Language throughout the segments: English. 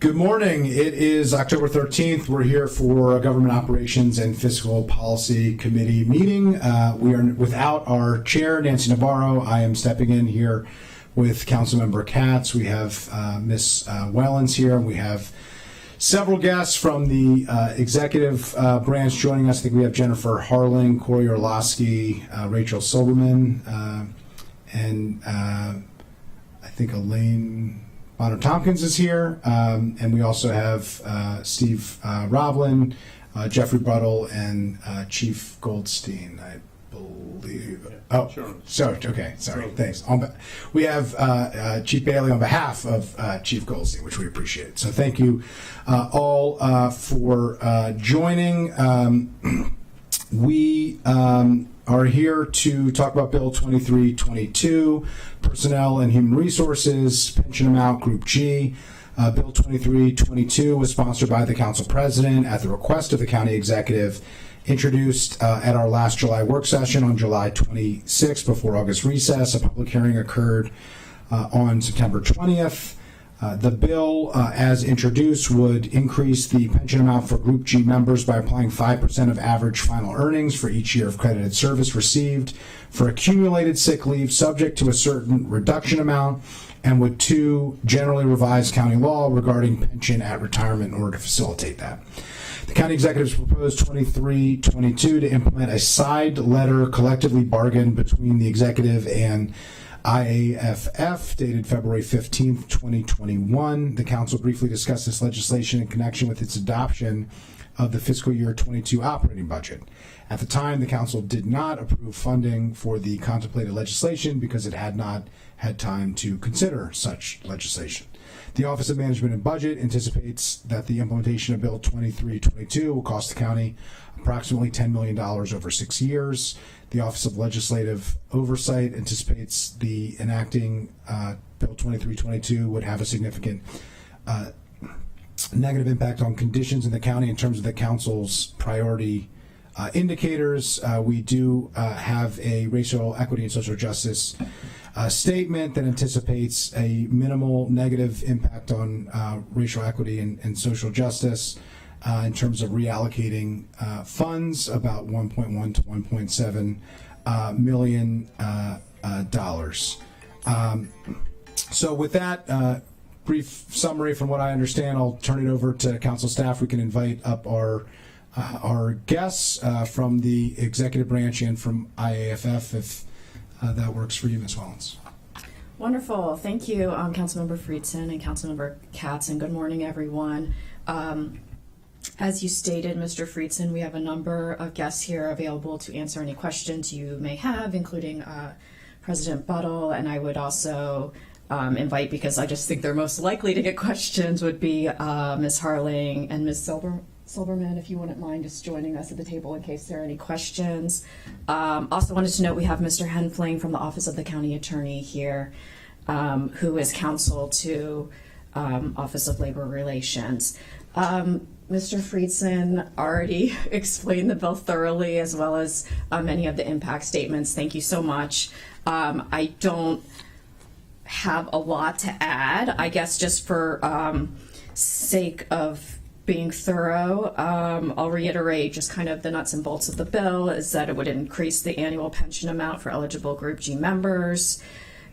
Good morning. It is October 13th. We're here for a Government Operations and Fiscal Policy Committee meeting. We are without our chair, Nancy Navarro. I am stepping in here with Councilmember Katz. We have Ms. Wellens here. We have several guests from the executive branch joining us. I think we have Jennifer Harling, Corey Orlowski, Rachel Silberman, and I think Elaine Bonner Tompkins is here, and we also have Steve Roblin, Jeffrey Buttle, and Chief Goldstein, I believe. Oh, sure. Sorry. Okay. Sorry. Thanks. We have Chief Bailey on behalf of Chief Goldstein, which we appreciate. So thank you all for joining. We are here to talk about Bill 2322, Personnel and Human Resources, Pension Amount, Group G. Bill 2322 was sponsored by the Council President at the request of the County Executive, introduced at our last July work session on July 26th before August recess. A public hearing occurred on September 20th. The bill, as introduced, would increase the pension amount for Group G members by applying 5% of average final earnings for each year of credited service received for accumulated sick leave, subject to a certain reduction amount, and would generally revise county law regarding pension at retirement in order to facilitate that. The county executives proposed 2322 to implement a side letter collectively bargained between the executive and IAFF, dated February 15th, 2021. The council briefly discussed this legislation in connection with its adoption of the fiscal year 22 operating budget. At the time, the council did not approve funding for the contemplated legislation because it had not had time to consider such legislation. The Office of Management and Budget anticipates that the implementation of Bill 2322 will cost the county approximately $10 million over 6 years. The Office of Legislative Oversight anticipates the enacting Bill 2322 would have a significant negative impact on conditions in the county in terms of the council's priority indicators. We do have a racial equity and social justice statement that anticipates a minimal negative impact on racial equity and social justice in terms of reallocating funds, about $1.1 to $1.7 million dollars. So with that brief summary from what I understand, I'll turn it over to council staff. We can invite up our guests from the executive branch and from IAFF if that works for you, Ms. Wellens. Wonderful. Thank you, Councilmember Friedson and Councilmember Katz, and good morning, everyone. As you stated, Mr. Friedson, we have a number of guests here available to answer any questions you may have, including President Buttle, and I would also invite, because I just think they're most likely to get questions, would be Ms. Harling and Ms. Silberman, if you wouldn't mind just joining us at the table in case there are any questions. Also wanted to note we have Mr. Henfling from the Office of the County Attorney here, who is counsel to Office of Labor Relations. Mr. Friedson already explained the bill thoroughly, as well as many of the impact statements. Thank you so much. I don't have a lot to add. I guess just for sake of being thorough, I'll reiterate just kind of the nuts and bolts of the bill is that it would increase the annual pension amount for eligible Group G members.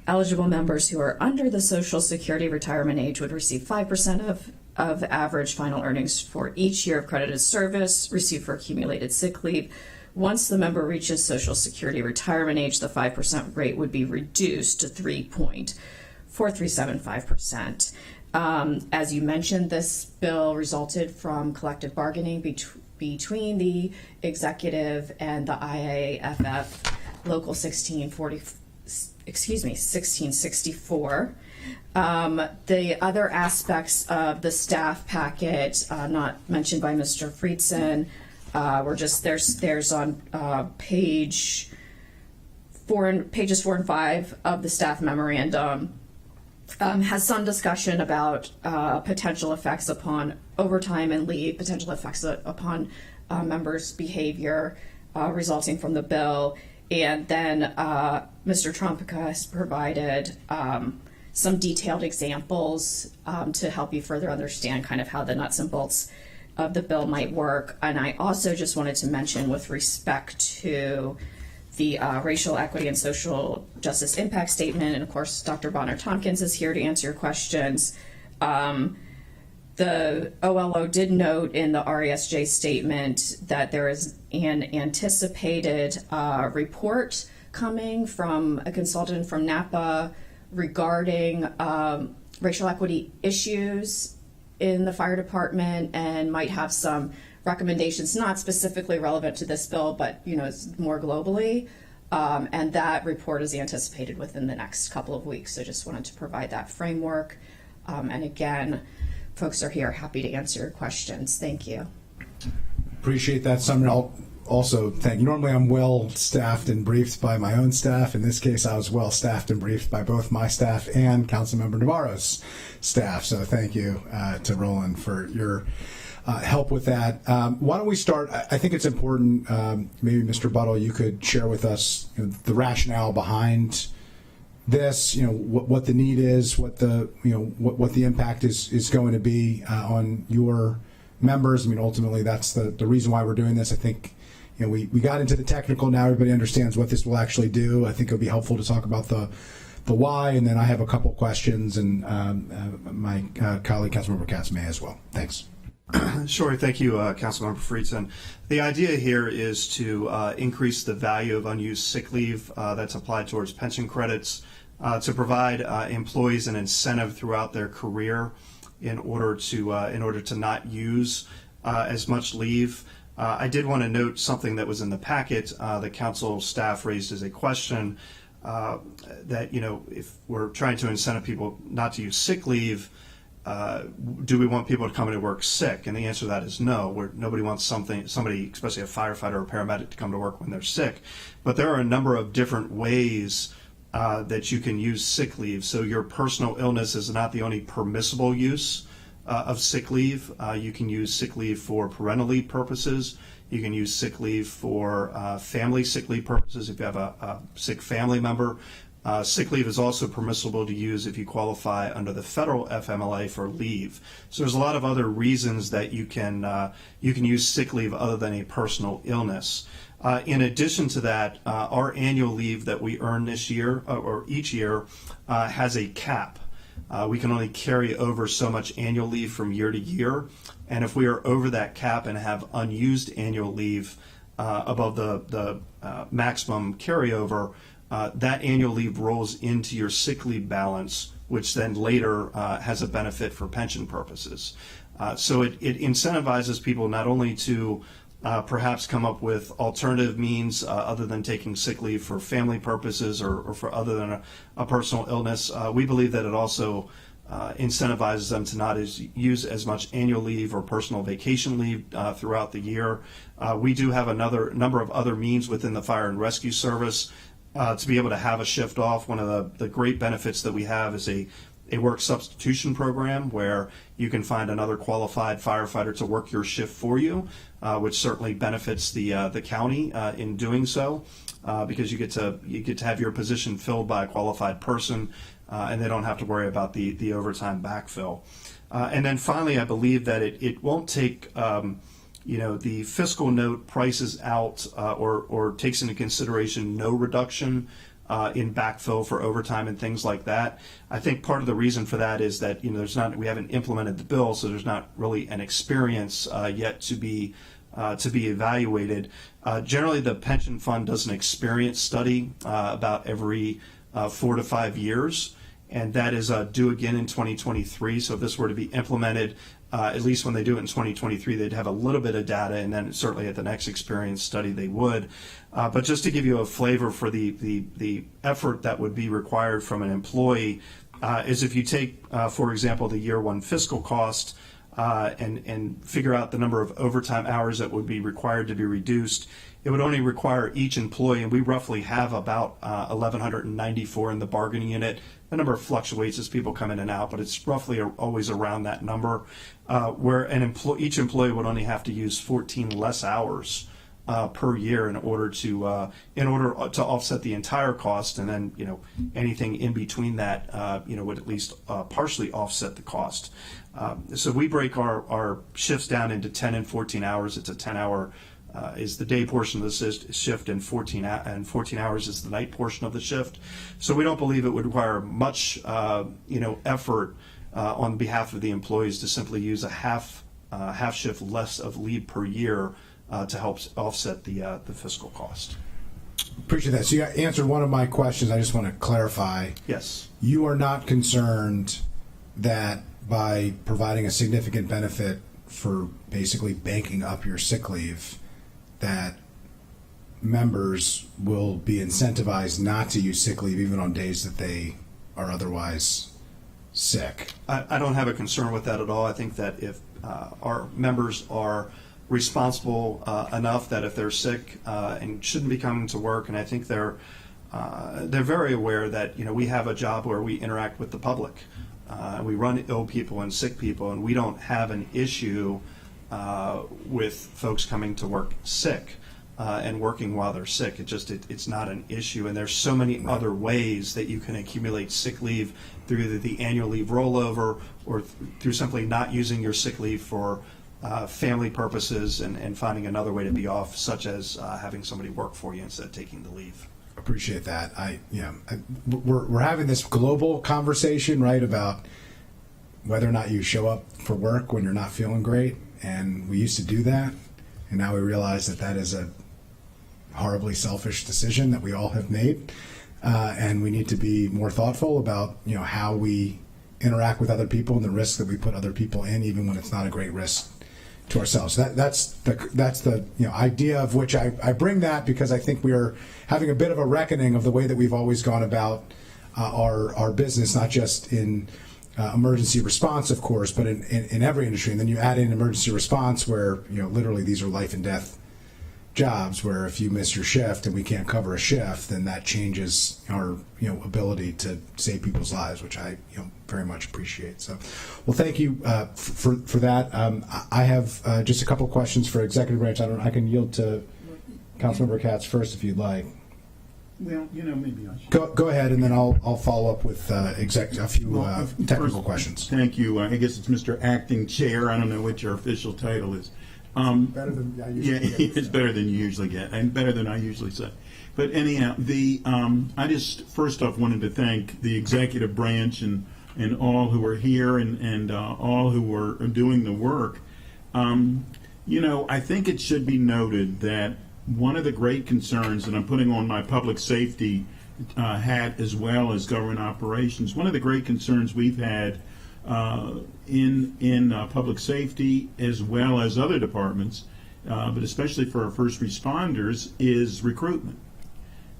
Eligible members who are under the Social Security retirement age would receive 5% of average final earnings for each year of credited service received for accumulated sick leave. Once the member reaches Social Security retirement age, the 5% rate would be reduced to 3.4375%. As you mentioned, this bill resulted from collective bargaining between the executive and the IAFF Local 1664. The other aspects of the staff packet not mentioned by Mr. Friedson were just there's on pages 4 and 5 of the staff memorandum. Has some discussion about potential effects upon overtime and leave, potential effects upon members' behavior resulting from the bill, and then Mr. Trumpica has provided some detailed examples to help you further understand kind of how the nuts and bolts of the bill might work. And I also just wanted to mention, with respect to the racial equity and social justice impact statement, and of course Dr. Bonner-Tompkins is here to answer your questions. The OLO did note in the RESJ statement that there is an anticipated report coming from a consultant from NAPA regarding racial equity issues in the fire department, and might have some recommendations not specifically relevant to this bill, but more globally. And that report is anticipated within the next couple of weeks. So just wanted to provide that framework. And again, folks are here, happy to answer your questions. Thank you. Appreciate that, Summer. I'll also thank you. Normally I'm well staffed and briefed by my own staff. In this case, I was well staffed and briefed by both my staff and Councilmember Navarro's staff. So thank you to Roland for your help with that. Why don't we start? I think it's important, maybe Mr. Buttle, you could share with us the rationale behind this, what the need is, what the impact is going to be on your members. I mean, ultimately, that's the reason why we're doing this. I think, we got into the technical. Now everybody understands what this will actually do. I think it'll be helpful to talk about the why, and then I have a couple questions, and my colleague, Councilmember Katz, may as well. Thanks. Sure. Thank you, Councilmember Friedson. The idea here is to increase the value of unused sick leave that's applied towards pension credits, to provide employees an incentive throughout their career in order to not use as much leave. I did want to note something that was in the packet. The council staff raised as a question that if we're trying to incentive people not to use sick leave, do we want people to come into work sick? And the answer to that is no. Nobody wants somebody, especially a firefighter or a paramedic, to come to work when they're sick. But there are a number of different ways that you can use sick leave. So your personal illness is not the only permissible use of sick leave. You can use sick leave for parental leave purposes. You can use sick leave for family sick leave purposes if you have a sick family member. Sick leave is also permissible to use if you qualify under the federal FMLA for leave. So there's a lot of other reasons that you can use sick leave other than a personal illness. In addition to that, our annual leave that we earn this year or each year has a cap. We can only carry over so much annual leave from year to year, and if we are over that cap and have unused annual leave above the maximum carryover, that annual leave rolls into your sick leave balance, which then later has a benefit for pension purposes. So it incentivizes people not only to perhaps come up with alternative means other than taking sick leave for family purposes or for other than a personal illness. We believe that it also incentivizes them to not use as much annual leave or personal vacation leave throughout the year. We do have another number of other means within the fire and rescue service to be able to have a shift off. One of the great benefits that we have is a work substitution program where you can find another qualified firefighter to work your shift for you, which certainly benefits the county in doing so, because you get to have your position filled by a qualified person, and they don't have to worry about the overtime backfill. And then finally, I believe that it won't take the fiscal note prices out or takes into consideration no reduction in backfill for overtime and things like that. I think part of the reason for that is that we haven't implemented the bill, so there's not really an experience yet to be evaluated. Generally, the pension fund does an experience study about every 4 to 5 years, and that is due again in 2023. So if this were to be implemented, at least when they do it in 2023, they'd have a little bit of data, and then certainly at the next experience study they would. But just to give you a flavor for the effort that would be required from an employee, is if you take, for example, the year one fiscal cost and figure out the number of overtime hours that would be required to be reduced, it would only require each employee, and we roughly have about 1,194 in the bargaining unit. The number fluctuates as people come in and out, but it's roughly always around that number, where each employee would only have to use 14 less hours per year in order to offset the entire cost, and then anything in between that would at least partially offset the cost. So we break our shifts down into 10 and 14 hours. It's a 10-hour is the day portion of the shift, and 14 hours is the night portion of the shift. So we don't believe it would require much effort on behalf of the employees to simply use a half shift less of leave per year to help offset the fiscal cost. Appreciate that. So you answered one of my questions. I just want to clarify. Yes. You are not concerned that by providing a significant benefit for basically banking up your sick leave, that members will be incentivized not to use sick leave even on days that they are otherwise sick? I don't have a concern with that at all. I think that if our members are responsible enough that if they're sick and shouldn't be coming to work, and I think they're very aware that we have a job where we interact with the public. We run ill people and sick people, and we don't have an issue with folks coming to work sick and working while they're sick. It's not an issue, and there's so many other ways that you can accumulate sick leave through either the annual leave rollover or through simply not using your sick leave for family purposes and finding another way to be off, such as having somebody work for you instead of taking the leave. Appreciate that. We're having this global conversation, right, about whether or not you show up for work when you're not feeling great, and we used to do that, and now we realize that that is a horribly selfish decision that we all have made, and we need to be more thoughtful about how we interact with other people and the risks that we put other people in, even when it's not a great risk to ourselves. That's the idea of which I bring that, because I think we are having a bit of a reckoning of the way that we've always gone about our business, not just in emergency response, of course, but in every industry. And then you add in emergency response, where literally these are life and death jobs, where if you miss your shift and we can't cover a shift, then that changes our ability to save people's lives, which I very much appreciate. So, well, thank you for that. I have just a couple of questions for executive branch. I can yield to Councilmember Katz first if you'd like. Well, maybe I should. Go ahead, and then I'll follow up with a few technical questions. Thank you. I guess it's Mr. Acting Chair. I don't know what your official title is. Better than I usually get. It's better than you usually get, and better than I usually say. But anyhow, I just first off wanted to thank the executive branch and all who are here and all who are doing the work. I think it should be noted that one of the great concerns, and I'm putting on my public safety hat as well as government operations, one of the great concerns we've had in public safety as well as other departments, but especially for our first responders, is recruitment.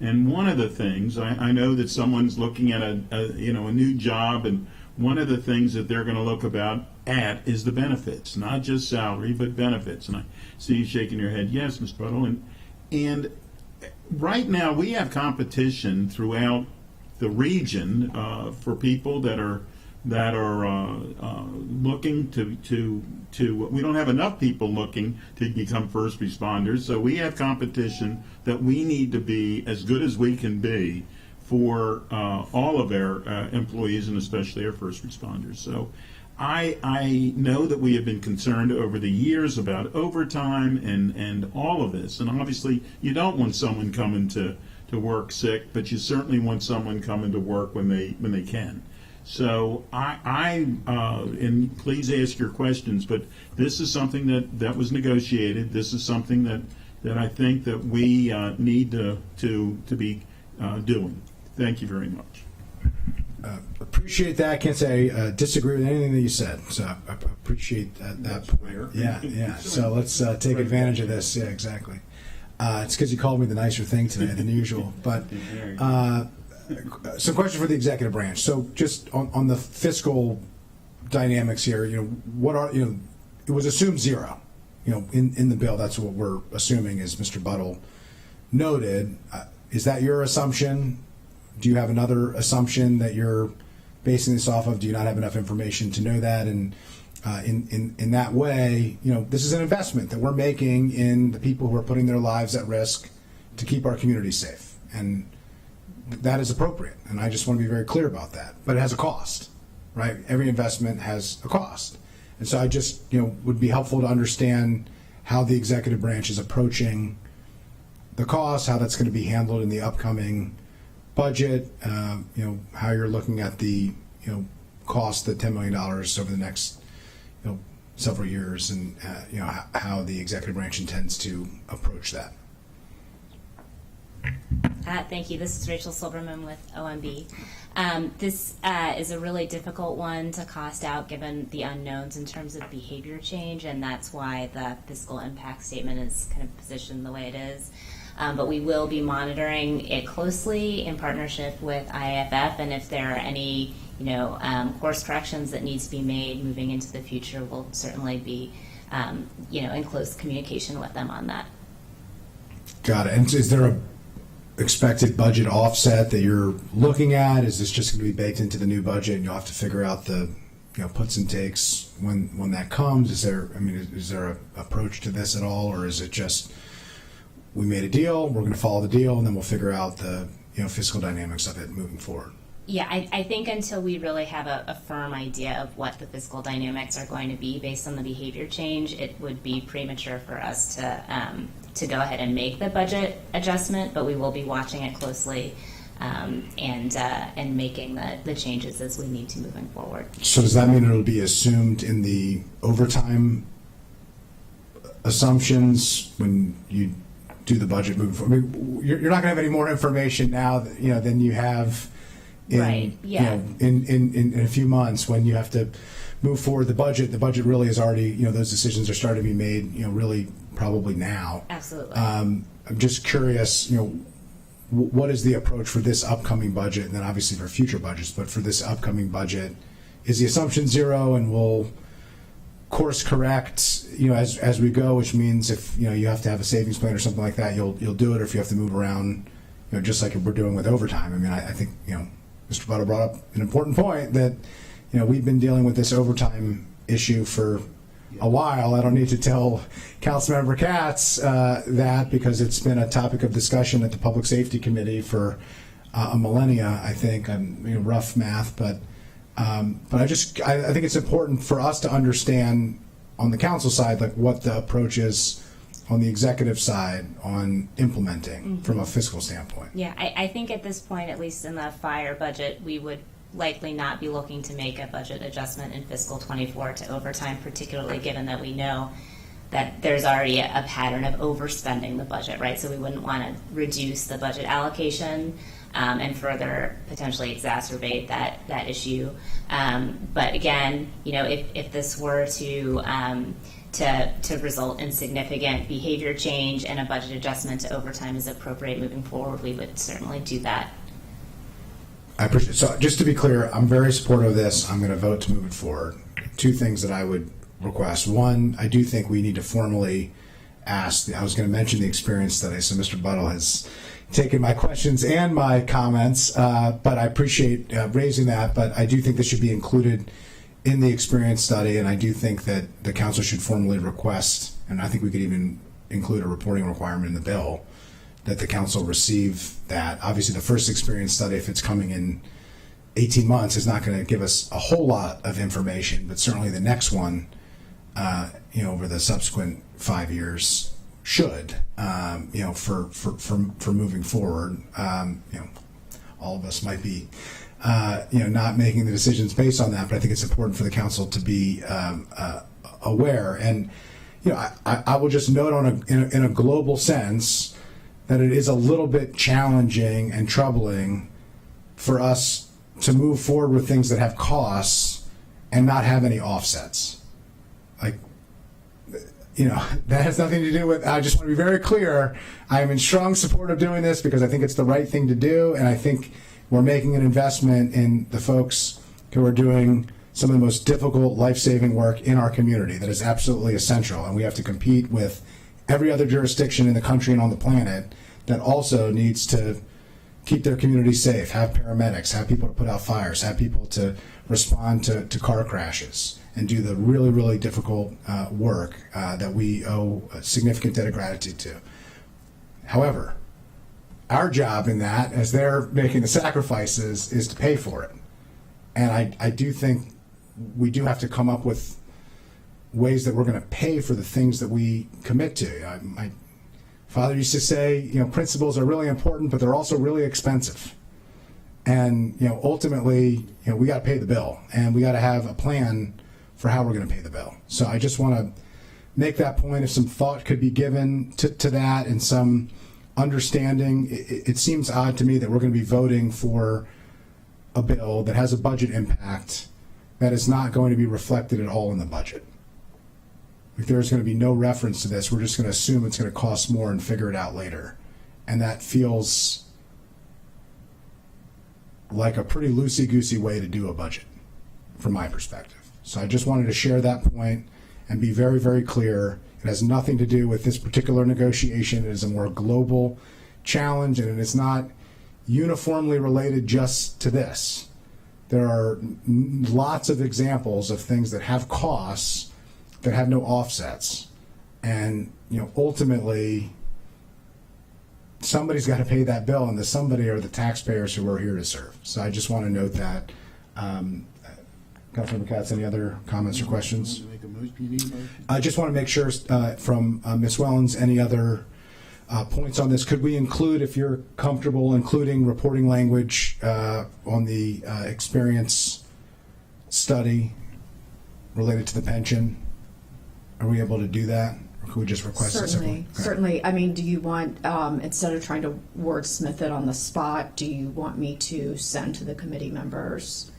And one of the things, I know that someone's looking at a new job, and one of the things that they're going to look at is the benefits, not just salary, but benefits. And I see you shaking your head, yes, Mr. Buttle. And right now we have competition throughout the region for people that are looking to. We don't have enough people looking to become first responders, so we have competition that we need to be as good as we can be for all of our employees, and especially our first responders. So I know that we have been concerned over the years about overtime and all of this, and obviously you don't want someone coming to work sick, but you certainly want someone coming to work when they can. So and please ask your questions, but this is something that was negotiated. This is something that I think that we need to be doing. Thank you very much. Appreciate that. I can't say I disagree with anything that you said. So I appreciate that point. Yeah. So let's take advantage of this. Yeah, exactly. It's because you called me the nicer thing today than usual. But some questions for the executive branch. So just on the fiscal dynamics here, what are it was assumed zero. In the bill, that's what we're assuming, as Mr. Buttle noted. Is that your assumption? Do you have another assumption that you're basing this off of? Do you not have enough information to know that? And in that way, this is an investment that we're making in the people who are putting their lives at risk to keep our community safe. And that is appropriate. And I just want to be very clear about that. But it has a cost, right? Every investment has a cost. And so I just, would be helpful to understand how the executive branch is approaching the cost, how that's going to be handled in the upcoming budget, how you're looking at the, cost, the $10 million over the next, several years, and, how the executive branch intends to approach that. Thank you. This is Rachel Silverman with OMB. This is a really difficult one to cost out given the unknowns in terms of behavior change, and that's why the fiscal impact statement is kind of positioned the way it is. But we will be monitoring it closely in partnership with IAFF, and if there are any course corrections that need to be made moving into the future, we'll certainly be in close communication with them on that. Got it. And is there a expected budget offset that you're looking at? Is this just going to be baked into the new budget and you'll have to figure out the puts and takes when that comes? Is there an approach to this at all, or is it just we made a deal, we're going to follow the deal, and then we'll figure out the fiscal dynamics of it moving forward? Yeah, I think until we really have a firm idea of what the fiscal dynamics are going to be based on the behavior change, it would be premature for us to go ahead and make the budget adjustment, but we will be watching it closely and making the changes as we need to moving forward. So does that mean it'll be assumed in the overtime assumptions when you do the budget moving forward? I mean, you're not going to have any more information now than you have in, Right, yeah. in a few months when you have to move forward the budget. The budget really is already, those decisions are starting to be made, really probably now. Absolutely. I'm just curious, what is the approach for this upcoming budget, and then obviously for future budgets, but for this upcoming budget, is the assumption zero and we'll course correct, as we go, which means if, you have to have a savings plan or something like that, you'll do it, or if you have to move around, just like we're doing with overtime. I mean, I think, Mr. Butler brought up an important point that, we've been dealing with this overtime issue for a while. I don't need to tell Councilmember Katz that, because it's been a topic of discussion at the Public Safety Committee for a millennia, I think. I'm rough math, but I think it's important for us to understand on the council side, like what the approach is on the executive side on implementing from a fiscal standpoint. Yeah, I think at this point, at least in the fire budget, we would likely not be looking to make a budget adjustment in fiscal 24 to overtime, particularly given that we know that there's already a pattern of overspending the budget, right? So we wouldn't want to reduce the budget allocation and further potentially exacerbate that issue. But again, if this were to result in significant behavior change and a budget adjustment to overtime is appropriate moving forward, we would certainly do that. I appreciate it. So just to be clear, I'm very supportive of this. I'm going to vote to move it forward. Two things that I would request. One, I do think we need to formally ask. I was going to mention the experience study, so Mr. Buttle has taken my questions and my comments, but I appreciate raising that. But I do think this should be included in the experience study, and I do think that the council should formally request, and I think we could even include a reporting requirement in the bill, that the council receive that. Obviously, the first experience study, if it's coming in 18 months, is not going to give us a whole lot of information, but certainly the next one, over the subsequent 5 years, should, for moving forward. All of us might be, not making the decisions based on that, but I think it's important for the council to be aware. And I will just note in a global sense that it is a little bit challenging and troubling for us to move forward with things that have costs and not have any offsets. That has nothing to do with, I just want to be very clear, I am in strong support of doing this because I think it's the right thing to do, and I think we're making an investment in the folks who are doing some of the most difficult life-saving work in our community that is absolutely essential, and we have to compete with every other jurisdiction in the country and on the planet that also needs to keep their community safe, have paramedics, have people to put out fires, have people to respond to car crashes, and do the really, really difficult work that we owe a significant debt of gratitude to. However, our job in that, as they're making the sacrifices, is to pay for it. And I do think we do have to come up with ways that we're going to pay for the things that we commit to. My father used to say, principles are really important, but they're also really expensive. And, ultimately, we got to pay the bill, and we got to have a plan for how we're going to pay the bill. So I just want to make that point. If some thought could be given to that and some understanding, it seems odd to me that we're going to be voting for a bill that has a budget impact that is not going to be reflected at all in the budget. If there's going to be no reference to this, we're just going to assume it's going to cost more and figure it out later. And that feels like a pretty loosey-goosey way to do a budget, from my perspective. So I just wanted to share that point and be very, very clear. It has nothing to do with this particular negotiation. It is a more global challenge, and it is not uniformly related just to this. There are lots of examples of things that have costs that have no offsets. And, ultimately, somebody's got to pay that bill, and the somebody are the taxpayers who are here to serve. So I just want to note that. Councilmember Katz, any other comments or questions? I just want to make sure from Ms. Wellens, any other points on this? Could we include, if you're comfortable, including reporting language on the experience study related to the pension? Are we able to do that? Or could we just request it? Certainly. I mean, do you want, instead of trying to wordsmith it on the spot, do you want me to send to the committee members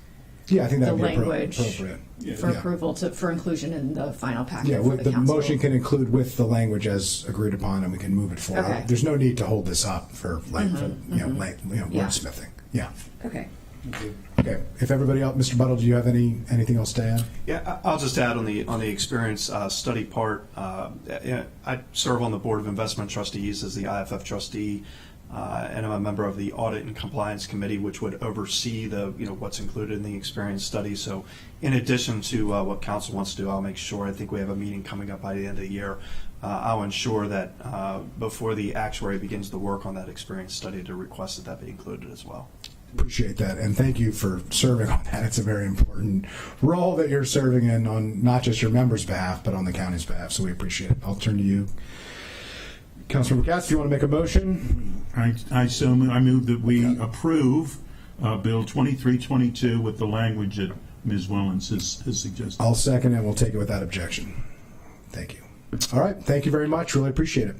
Yeah, I think that the would be language appropriate. for approval for inclusion in the final packet Yeah, for the the council? motion can include with the language as agreed upon, and we can move it forward. Okay. There's no need to hold this up for wordsmithing. Yeah. Okay. Okay. If everybody else, Mr. Buttle, do you have anything else to add? Yeah, I'll just add on the experience study part. I serve on the Board of Investment Trustees as the IFF trustee, and I'm a member of the Audit and Compliance Committee, which would oversee the what's included in the experience study. So, in addition to what council wants to do, I'll make sure. I think we have a meeting coming up by the end of the year. I'll ensure that before the actuary begins the work on that experience study, to request that be included as well. Appreciate that, and thank you for serving on that. It's a very important role that you're serving in on not just your members' behalf, but on the county's behalf, so we appreciate it. I'll turn to you, Councilmember Katz, if you want to make a motion. I move that we approve Bill 2322 with the language that Ms. Wellens has suggested. I'll second it, and we'll take it without objection. Thank you. All right, thank you very much. Really appreciate it.